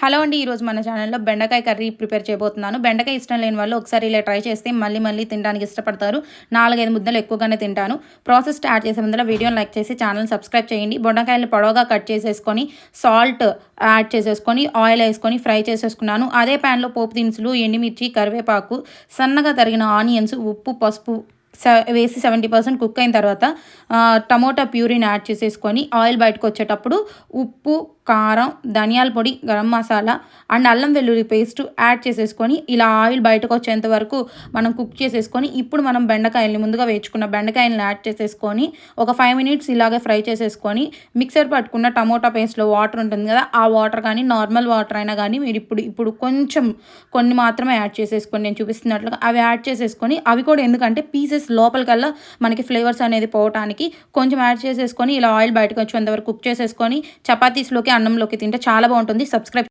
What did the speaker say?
Hello అండి. ఈరోజు మన ఛానల్‌లో బెండకాయ కర్రీ ప్రిపేర్ చేయబోతున్నాను. బెండకాయ ఇష్టం లేని వాళ్ళు ఒకసారి ఇలా ట్రై చేస్తే మళ్ళీ మళ్ళీ తినడానికి ఇష్టపడతారు. 4, 5 ముద్దలు ఎక్కువగానే తింటాను. ప్రాసెస్ స్టార్ట్ చేసే ముందర వీడియోని లైక్ చేసి ఛానల్ సబ్స్క్రైబ్ చేయండి. బెండకాయలు పొడవుగా కట్ చేసేసుకొని సాల్ట్ యాడ్ చేసేసుకొని ఆయిల్ వేసుకొని ఫ్రై చేసేసుకున్నాను. అదే ప్యాన్‌లో పోపు దినుసులు, ఎండుమిర్చి, కరివేపాకు, సన్నగా తరిగిన ఆనియన్స్, ఉప్పు, పసుపు వేసి 70% కుక్ అయిన తర్వాత టమోటా ప్యూరీని యాడ్ చేసేసుకొని ఆయిల్ బయటకు వచ్చేటప్పుడు ఉప్పు, కారం, ధనియాల పొడి, గరం మసాలా అండ్ అల్లం వెల్లుల్లి పేస్ట్ యాడ్ చేసేసుకొని ఇలా ఆయిల్ బయటకు వచ్చేంత వరకు మనం కుక్ చేసేసుకొని ఇప్పుడు మనం బెండకాయల్ని ముందుగా వేయించుకున్న బెండకాయలను యాడ్ చేసేసుకొని ఒక 5 మినిట్స్ ఇలాగే ఫ్రై చేసేసుకొని మిక్సర్ పట్టుకున్న టమోటా పేస్ట్లో వాటర్ ఉంటుంది కదా, ఆ వాటర్ కానీ నార్మల్ వాటర్ అయినా కానీ మీరు ఇప్పుడు కొన్ని మాత్రమే యాడ్ చేసేసుకొని నేను చూపిస్తున్నట్లుగా అవి యాడ్ చేసేసుకొని అవి కూడా ఎందుకంటే పీసెస్ లోపలికల్లా మనకి ఫ్లేవర్స్ అనేది పోవటానికి కొంచెం యాడ్ చేసేసుకొని ఇలా ఆయిల్ బయటకు వచ్చేంత వరకు కుక్ చేసేసుకొని చపాతీస్లోకి అన్నంలోకి తింటే చాలా బాగుంటుంది. సబ్స్క్రైబ్